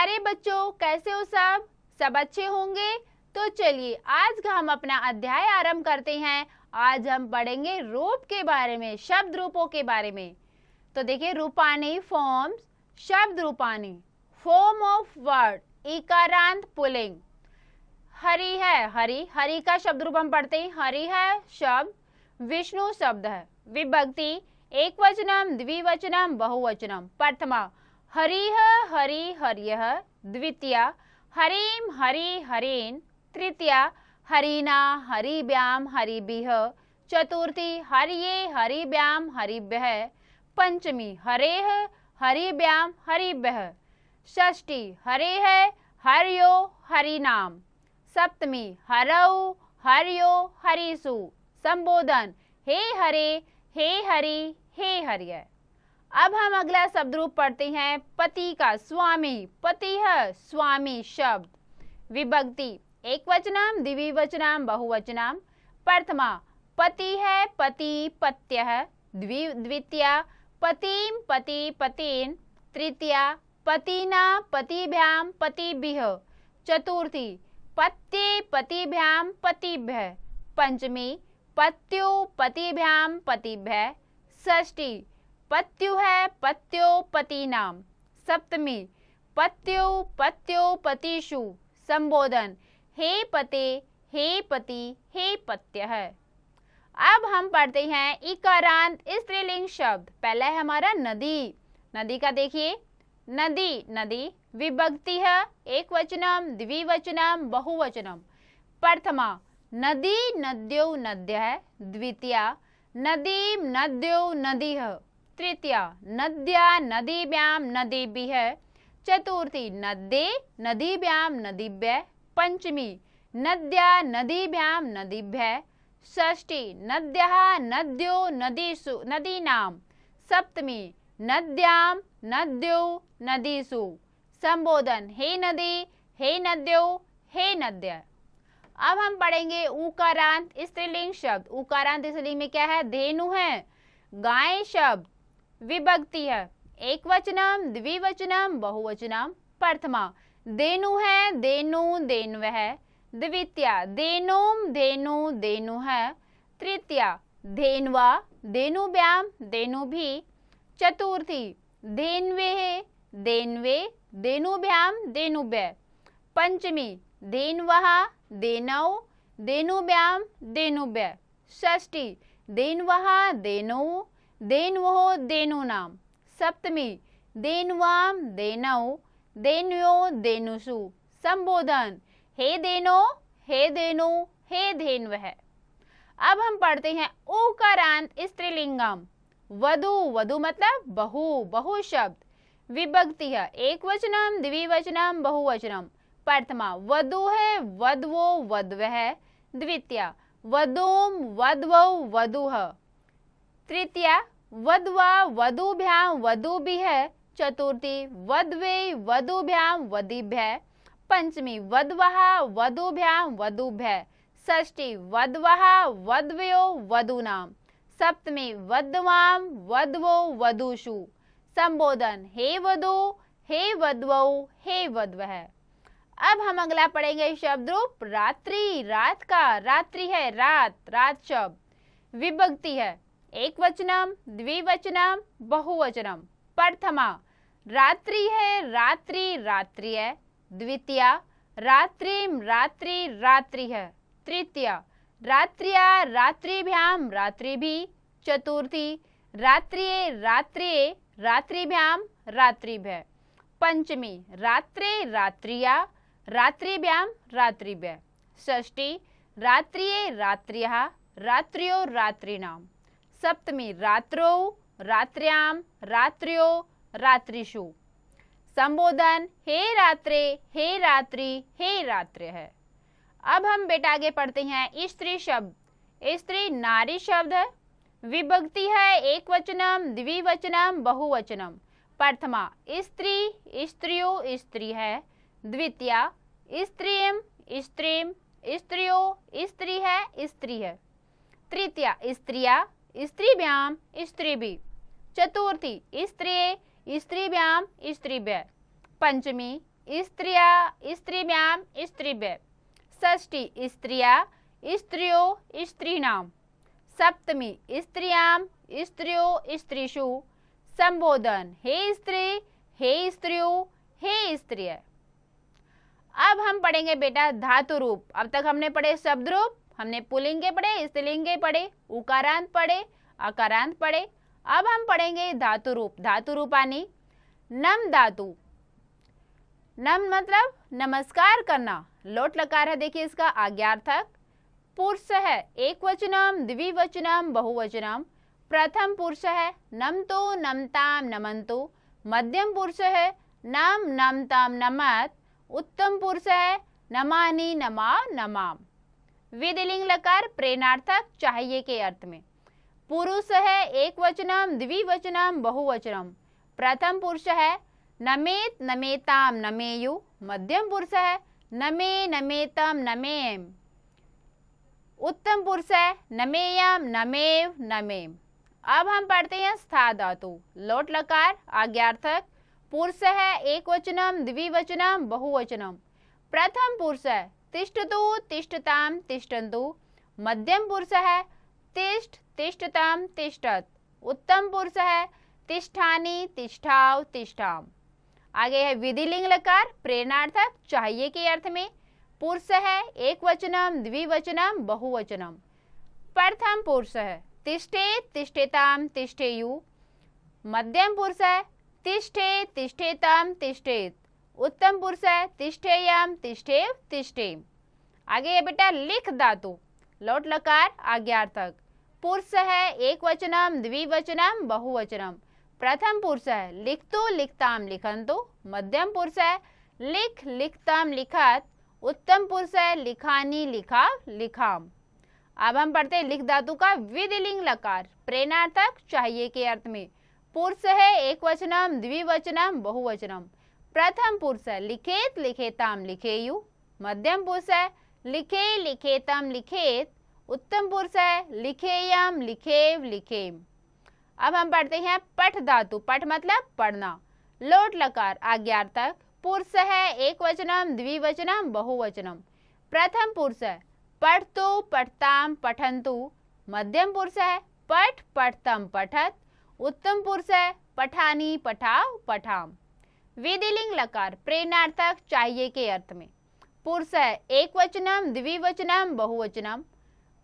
प्यारे बच्चों, कैसे हो सब? सब अच्छे होंगे। तो चलिए आज का हम अपना अध्याय आरंभ करते हैं। आज हम पढ़ेंगे रूप के बारे में, शब्द रूपों के बारे में। तो देखिए, रूपानी फॉर्म्स, शब्द रूपानी, फॉर्म ऑफ वर्ड, इकारांत पुल्लिंग। हरि है, हरि, हरि का शब्द रूप हम पढ़ते हैं। हरि है शब्द, विष्णु शब्द है। विभक्ति एक वचनम, द्विवचनम, बहुवचनम। प्रथमा हरिः हरि हर्यः, द्वितीया हरिं हरि हरेन्, तृतीया हरिणा हरिभ्यां हरिभिः, चतुर्थी हर्ये हरिभ्यां हरिभ्यः, पंचमी हरेः हरिभ्यां हरिभ्यः, षष्ठी हरेः हर्यो हरिनाम, सप्तमी हरौ हर्यो हरिषु। संबोधन हे हरे, हे हरि, हे हर्य। अब हम अगला शब्द रूप पढ़ते हैं। पति का, स्वामी, पति है स्वामी शब्द। विभक्ति एक वचनम, द्विवचनम, बहुवचनम। प्रथमा पति है पति पत्यः, द्वितीया पतिं पति पतेन, तृतीया पतिना पतिभ्यां पतिभिः, चतुर्थी पत्ये पतिभ्यां पतिभ्यः, पंचमी पत्यो पतिभ्यां पतिभ्यः, षष्ठी पत्यु है पत्यो पतिनाम, सप्तमी पत्यो पत्यो पतिषु। संबोधन हे पते, हे पति, हे पत्य है। अब हम पढ़ते हैं इकारांत स्त्रीलिंग शब्द। पहला है हमारा नदी। नदी का देखिए, नदी, नदी विभक्ति है एक वचनम, द्विवचनम, बहुवचनम। प्रथमा नदी नद्यो नद्यः, द्वितीया नदीं नद्यो नदीः, तृतीया नद्या नदीभ्यां नदीभिः, चतुर्थी नद्ये नदीभ्यां नदीभ्यः, पंचमी नद्या नदीभ्यां नदीभ्यः, षष्ठी नद्यः नद्यो नदीषु नदीनां, सप्तमी नद्यां नद्यो नदीषु। संबोधन हे नदी, हे नद्यो, हे नद्य। अब हम पढ़ेंगे उकारांत स्त्रीलिंग शब्द। उकारांत स्त्रीलिंग में क्या है? धेनु है, गाय शब्द। विभक्ति है एक वचनम, द्विवचनम, बहुवचनम। प्रथमा धेनु है धेनु धेन्वः, द्वितीया धेनुम धेनु धेनुः, तृतीया धेन्वा धेनुभ्यां धेनुभि, चतुर्थी धेन्वेः धेन्वे धेनुभ्यां धेनुभ्यः, पंचमी धेन्वः धेनौ धेनुभ्यां धेनुभ्यः, षष्ठी धेन्वः धेनौ धेन्वोः धेनूनां, सप्तमी धेन्वां धेनौ धेन्यो धेनुषु। संबोधन हे धेनो, हे धेनु, हे धेन्वः। अब हम पढ़ते हैं उकारांत स्त्रीलिंगम। वधु, वधु मतलब बहु, बहु शब्द। विभक्ति है एक वचनम, द्विवचनम, बहुवचनम। प्रथमा वधु है वधवो वधवः, द्वितीया वधूम वधवौ वधूः, तृतीया वधवा वधूभ्यां वधूभिः, चतुर्थी वधवे वधूभ्यां वधूभ्यः, पंचमी वधवः वधूभ्यां वधूभ्यः, षष्ठी वधवः वधवयो वधूनां, सप्तमी वधवां वधवो वधूषु। संबोधन हे वधू, हे वधवौ, हे वधवः। अब हम अगला पढ़ेंगे शब्द रूप रात्रि, रात का। रात्रि है रात, रात शब्द। विभक्ति है एक वचनम, द्विवचनम, बहुवचनम। प्रथमा रात्रि है रात्रि रात्रि है, द्वितीया रात्रिम रात्रि रात्रि है, तृतीया रात्रिया रात्रिभ्यां रात्रिभि, चतुर्थी रात्रिये रात्रिये रात्रिभ्यां रात्रिभ्यः, पंचमी रात्रे रात्रिया रात्रिभ्यां रात्रिभ्यः, षष्ठी रात्रिये रात्र्यः रात्र्यो रात्रिणां, सप्तमी रात्रौ रात्र्यां रात्र्यो रात्रिषु। संबोधन हे रात्रे, हे रात्रि, हे रात्रि है। अब हम बेटा आगे पढ़ते हैं स्त्री शब्द। स्त्री नारी शब्द है। विभक्ति है एक वचनम, द्विवचनम, बहुवचनम। प्रथमा स्त्री, स्त्रियो स्त्री है, द्वितीया स्त्रीम स्त्रीम, स्त्रियो स्त्री है, स्त्री है, तृतीया स्त्रिया स्त्रीभ्याम स्त्रीभि, चतुर्थी स्त्रिये स्त्रीभ्याम स्त्रीभ्यः, पंचमी स्त्रिया स्त्रीभ्याम स्त्रीभ्य। षष्ठी स्त्रिया स्त्रियो स्त्रीणाम। सप्तमी स्त्रियाम स्त्रियो स्त्रीषु। संबोधन हे स्त्री, हे स्त्रियों, हे स्त्रिय। अब हम पढ़ेंगे बेटा धातु रूप। अब तक हमने पढ़े शब्द रूप, हमने पुल्लिंग के पढ़े, स्त्रीलिंग के पढ़े, उकारांत पढ़े, अकारांत पढ़े। अब हम पढ़ेंगे धातु रूप। धातु रूपानी नम धातु। नम मतलब नमस्कार करना। लोट लकार है, देखिए इसका आज्ञार्थक। पुरुष है एक वचनम द्विवचनम बहुवचनम। प्रथम पुरुष है नमतो नमताम नमन्तु। मध्यम पुरुष है नम नमताम नमत। उत्तम पुरुष है नमानि नमा नमाम। विधिलिंग लकार प्रेरणार्थक चाहिए के अर्थ में। पुरुष है एक वचनम द्विवचनम बहुवचनम। प्रथम पुरुष है नमेत नमेताम नमेयु। मध्यम पुरुष है नमे नमेतम नमेम। उत्तम पुरुष है नमेयम नमेव नमेम। अब हम पढ़ते हैं स्था धातु। लोट लकार आज्ञार्थक। पुरुष है एक वचनम द्विवचनम बहुवचनम। प्रथम पुरुष है तिष्ठतु तिष्ठताम तिष्ठन्तु। मध्यम पुरुष है तिष्ठ तिष्ठताम तिष्ठत। उत्तम पुरुष है तिष्ठानि तिष्ठाव तिष्ठाम। आगे है विधिलिंग लकार प्रेरणार्थक चाहिए के अर्थ में। पुरुष है एक वचनम द्विवचनम बहुवचनम। प्रथम पुरुष है तिष्ठेत तिष्ठेताम तिष्ठेयु। मध्यम पुरुष है तिष्ठे तिष्ठेताम तिष्ठेत। उत्तम पुरुष है तिष्ठेयम तिष्ठेव तिष्ठेम। आगे है बेटा लिख धातु। लोट लकार आज्ञार्थक। पुरुष है एक वचनम द्विवचनम बहुवचनम। प्रथम पुरुष है लिखतु लिखताम लिखन्तु। मध्यम पुरुष है लिख लिखताम लिखत। उत्तम पुरुष है लिखानी लिखा लिखाम। अब हम पढ़ते हैं लिख धातु का विधिलिंग लकार प्रेरणार्थक चाहिए के अर्थ में। पुरुष है एक वचनम द्विवचनम बहुवचनम। प्रथम पुरुष है लिखेत लिखेताम लिखेयु। मध्यम पुरुष है लिखे लिखेतम लिखेत। उत्तम पुरुष है लिखेयम लिखेव लिखेम। अब हम पढ़ते हैं पठ धातु। पठ मतलब पढ़ना। लोट लकार आज्ञार्थक। पुरुष है एक वचनम द्विवचनम बहुवचनम। प्रथम पुरुष है पठतु पठताम पठन्तु। मध्यम पुरुष है पठ पठतम पठत। उत्तम पुरुष है पठानी पठाव पठाम। विधिलिंग लकार प्रेरणार्थक चाहिए के अर्थ में। पुरुष है एक वचनम द्विवचनम बहुवचनम।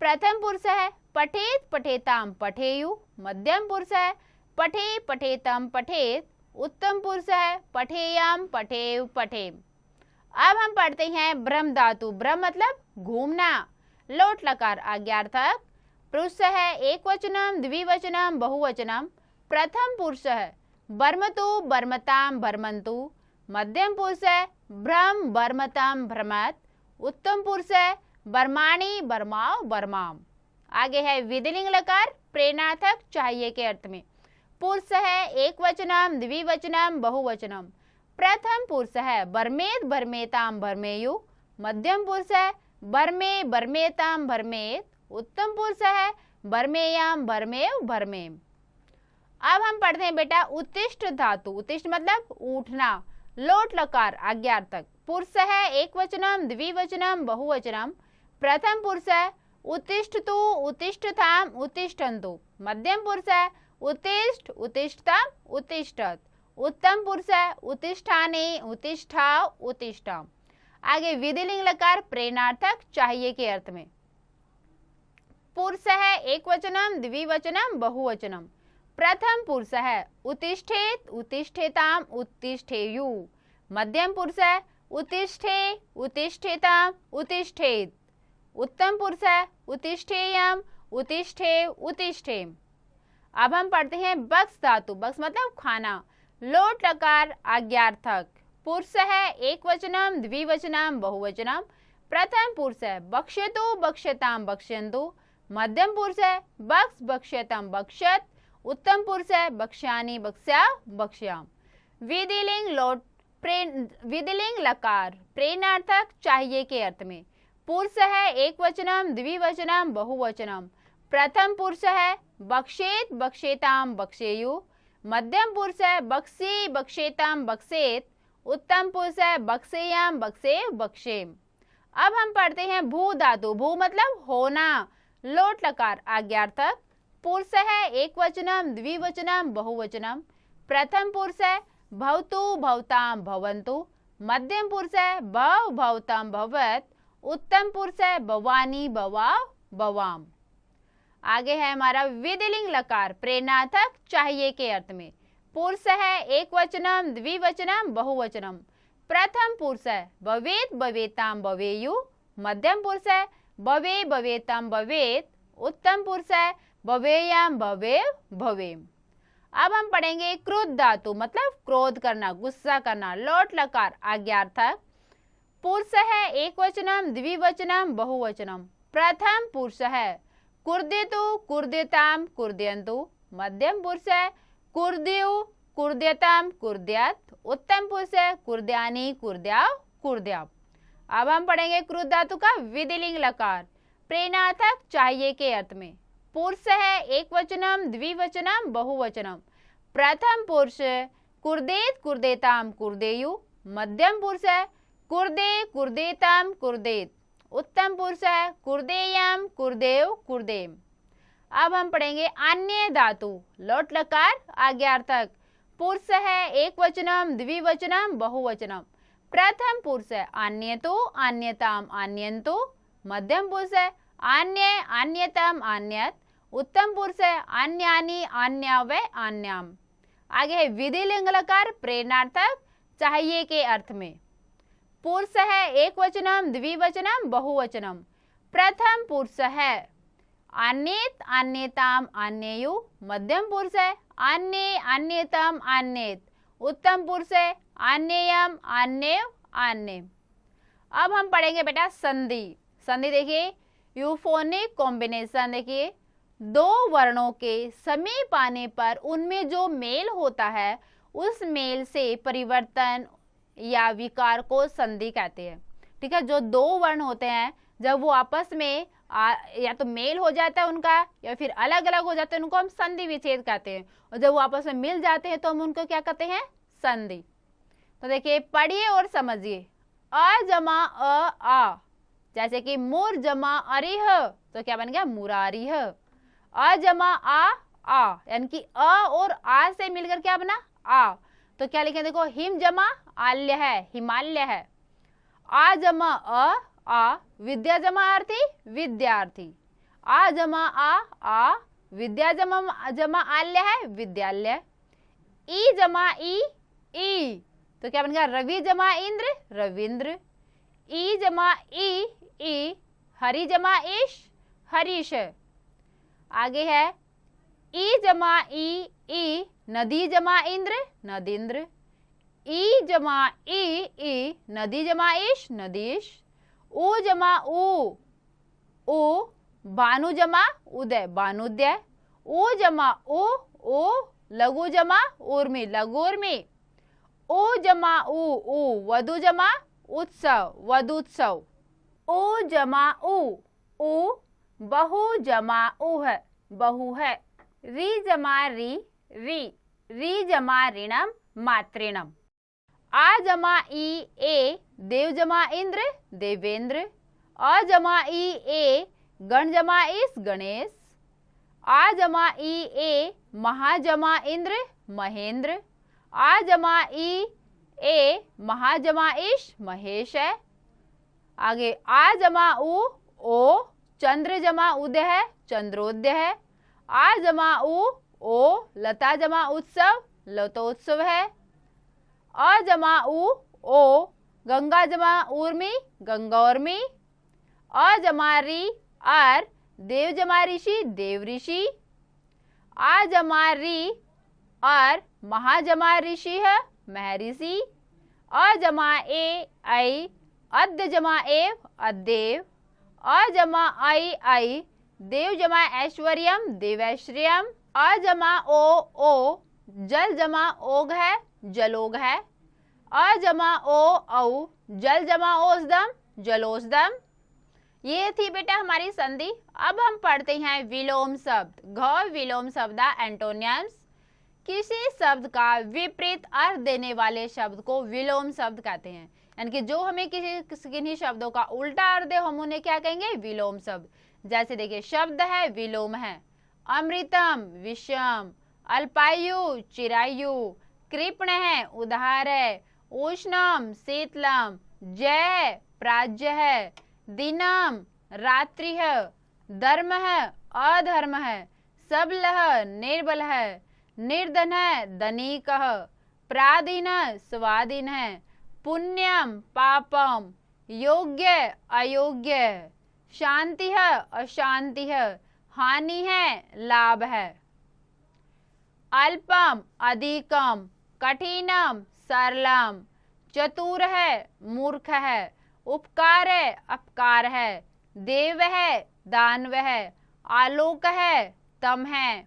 प्रथम पुरुष है पठेत पठेताम पठेयु। मध्यम पुरुष है पठे पठेतम पठेत। उत्तम पुरुष है पठेयम पठेव पठेम। अब हम पढ़ते हैं ब्रह्म धातु। ब्रह्म मतलब घूमना। लोट लकार आज्ञार्थक। पुरुष है एक वचनम द्विवचनम बहुवचनम। प्रथम पुरुष है बर्मतु बर्मताम बर्मन्तु। मध्यम पुरुष है भ्रम बर्मताम भ्रमत। उत्तम पुरुष है बर्माणी बर्माव बर्माम। आगे है विधिलिंग लकार प्रेरणार्थक चाहिए के अर्थ में। पुरुष है एक वचनम द्विवचनम बहुवचनम। प्रथम पुरुष है बर्मेत बर्मेताम बर्मेयु। मध्यम पुरुष है बर्मे बर्मेताम बर्मेत। उत्तम पुरुष है बर्मेयम बर्मेव बर्मेम। अब हम पढ़ते हैं बेटा उत्तिष्ठ धातु। उत्तिष्ठ मतलब उठना। लोट लकार आज्ञार्थक। पुरुष है एक वचनम द्विवचनम बहुवचनम। प्रथम पुरुष है उत्तिष्ठतु उत्तिष्ठताम उत्तिष्ठन्तु। मध्यम पुरुष है उत्तिष्ठ उत्तिष्ठताम उत्तिष्ठत। उत्तम पुरुष है उत्तिष्ठानि उत्तिष्ठाव उत्तिष्ठाम। आगे विधिलिंग लकार प्रेरणार्थक चाहिए के अर्थ में। पुरुष है एक वचनम द्विवचनम बहुवचनम। प्रथम पुरुष है उत्तिष्ठेत उत्तिष्ठेताम उत्तिष्ठेयु। मध्यम पुरुष है उत्तिष्ठे उत्तिष्ठेताम उत्तिष्ठेत। उत्तम पुरुष है उत्तिष्ठेयम उत्तिष्ठेव उत्तिष्ठेम। अब हम पढ़ते हैं बक्स धातु। बक्स मतलब खाना। लोट लकार आज्ञार्थक। पुरुष है एक वचनम द्विवचनम बहुवचनम। प्रथम पुरुष है बक्ष्यतु बक्ष्यताम बक्ष्यन्तु। मध्यम पुरुष है बक्स बक्ष्यतम बक्ष्यत। उत्तम पुरुष है बक्ष्यानि बक्ष्या बक्ष्याम। विधिलिंग लकार प्रेरणार्थक चाहिए के अर्थ में। पुरुष है एक वचनम द्विवचनम बहुवचनम। प्रथम पुरुष है बक्ष्येत बक्ष्येताम बक्ष्येयु। मध्यम पुरुष है बक्सी बक्ष्येताम बक्ष्येत। उत्तम पुरुष है बक्सेयम, बक्सेव, बक्सेम। अब हम पढ़ते हैं भू धातु। भू मतलब होना, लोट लकार आज्ञार्थक। पुरुष है एक वचनम, द्विवचनम, बहुवचनम। प्रथम पुरुष है भवतु, भवताम, भवन्तु। मध्यम पुरुष है भव, भवताम, भवत। उत्तम पुरुष है भवानी, भवाव, भवाम। आगे है हमारा विधिलिंग लकार प्रेरणार्थक, चाहिए के अर्थ में। पुरुष है एक वचनम, द्विवचनम, बहुवचनम। प्रथम पुरुष है भवेत, भवेताम, भवेयु। मध्यम पुरुष है भवे, भवेताम, भवेत। उत्तम पुरुष है भवेयम, भवेव, भवेम। अब हम पढ़ेंगे क्रोध धातु मतलब क्रोध करना, गुस्सा करना, लोट लकार आज्ञार्थक। पुरुष है एक वचनम, द्विवचनम, बहुवचनम। प्रथम पुरुष है कुर्दितु, कुर्दिताम, कुर्दयन्तु। मध्यम पुरुष है कुर्दयु, कुर्दयताम, कुर्दयत। उत्तम पुरुष है कुर्दयानी, कुर्दयाव, कुर्दयाव। अब हम पढ़ेंगे क्रुद्ध धातु का विधिलिंग लकार प्रेरणार्थक, चाहिए के अर्थ में। पुरुष है एक वचनम, द्विवचनम, बहुवचनम। प्रथम पुरुष कुर्देत, कुर्देताम, कुर्देयु। मध्यम पुरुष है कुर्दे, कुर्देताम, कुर्देत। उत्तम पुरुष है कुर्देयम, कुर्देव, कुर्देम। अब हम पढ़ेंगे अन्य धातु लोट लकार आज्ञार्थक। पुरुष है एक वचनम, द्विवचनम, बहुवचनम। प्रथम पुरुष है अन्यतो, अन्यताम, अन्यंतो। मध्यम पुरुष है अन्य, अन्यतम, अन्यत। उत्तम पुरुष है अन्यानि, अन्यावय, अन्याम। आगे है विधिलिंग लकार प्रेरणार्थक, चाहिए के अर्थ में। पुरुष है एक वचनम, द्विवचनम, बहुवचनम। प्रथम पुरुष है अन्यत, अन्यताम, अन्ययु। मध्यम पुरुष है अन्य, अन्यतम, अन्यत। उत्तम पुरुष है अन्ययम, अन्यव, अन्य। अब हम पढ़ेंगे बेटा संधि। संधि देखिए यूफोनिक कॉम्बिनेशन। देखिए दो वर्णों के समीप आने पर उनमें जो मेल होता है उस मेल से परिवर्तन या विकार को संधि कहते हैं। ठीक है, जो दो वर्ण होते हैं जब वो आपस में या तो मेल हो जाता है उनका या फिर अलग अलग हो जाते हैं उनको हम संधि विच्छेद कहते हैं। और जब वो आपस में मिल जाते हैं तो हम उनको क्या कहते हैं? संधि। तो देखिए पढ़िए और समझिए। अ जमा अ आ, जैसे कि मुर जमा अरिह तो क्या बन गया? मुरारिह। अ जमा आ यानी कि अ और आ से मिलकर क्या बना? आ। तो क्या लिखे देखो, हिम जमा आल्य है, हिमालय है। आ जमा आ, विद्या जमा अर्थी, विद्यार्थी। आ जमा आ, विद्या जमा आल्य है, विद्यालय। ई जमा ई, तो क्या बन गया? रवि जमा इंद्र, रविंद्र। ई जमा ई, हरि जमा ईश, हरीश। आगे है ई जमा ई, नदी जमा इंद्र, नदींद्र। ई जमा ई, नदी जमा ईश, नदीश। ऊ जमा ऊ, भानु जमा उदय, भानुदय। ऊ जमा ऊ, लघु जमा उर्मी, लघुर्मी। ऊ जमा ऊ, वधु जमा उत्सव, वधुत्सव। ऊ जमा ऊ, बहु जमा उह, बहु है। री जमा री जमा ऋणम, मातृणम। आ जमा ए, देव जमा इंद्र, देवेंद्र। अ जमा ए, गण जमा इस, गणेश। आ जमा ए, महा जमा इंद्र, महेंद्र। आ जमा ए, महा जमा इश, महेश है। आगे आ जमा ओ, चंद्र जमा उदय है, चंद्रोदय है। आ जमा ओ, लता जमा उत्सव, लतोत्सव है। अ जमा ओ, गंगा जमा उर्मी, गंगौर्मी। अ जमा री आर, देव जमा ऋषि, देव ऋषि। आ जमा री आर, महा जमा ऋषि है, महर्षि। अ जमा ए आई, अद्य जमा एव, अद्देव। अ जमा आई, देव जमा ऐश्वर्यम, देवैश्वर्यम। अ जमा ओ, जल जमा ओघ है, जलोघ है। अ जमा औ, जल जमा ओसदम, जलोसदम। ये थी बेटा हमारी संधि। अब हम पढ़ते हैं विलोम शब्द। घ विलोम शब्द एंटोनियम्स। किसी शब्द का विपरीत अर्थ देने वाले शब्द को विलोम शब्द कहते हैं। यानी कि जो हमें किन्हीं शब्दों का उल्टा अर्थ दे हम उन्हें क्या कहेंगे, विलोम शब्द। जैसे देखिए शब्द है विलोम है, अमृतम विषम, अल्पायु चिरायु, कृपण है उदार है, उष्णम शीतलम, जय प्राज्य है, दिनम रात्रि है, धर्म है अधर्म है, सबल है निर्बल है, निर्धन है धनिक है, प्राधीन है स्वाधीन है, पुण्यम पापम, योग्य अयोग्य, शांति है अशांति है, हानि है लाभ है, अल्पम अधिकम, कठिनम सरलम, चतुर है मूर्ख है, उपकार है अपकार है, देव है दानव है, आलोक है तम है,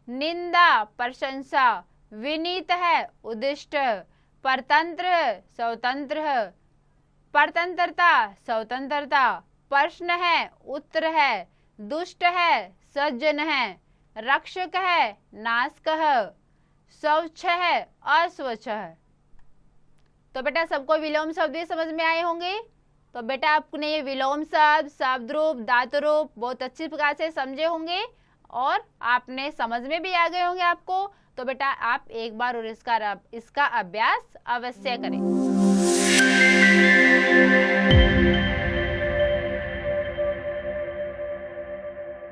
निंदा प्रशंसा, विनीत है उद्दिष्ट, परतंत्र स्वतंत्र, परतंत्रता स्वतंत्रता, प्रश्न है उत्तर है, दुष्ट है सज्जन है, रक्षक है नाशक है, स्वच्छ है अस्वच्छ है। तो बेटा सबको विलोम शब्द भी समझ में आए होंगे। तो बेटा आपने ये विलोम शब्द, शब्द रूप, धातु रूप बहुत अच्छी प्रकार से समझे होंगे और आपने समझ में भी आ गए होंगे आपको। तो बेटा आप एक बार और इसका अभ्यास अवश्य करें।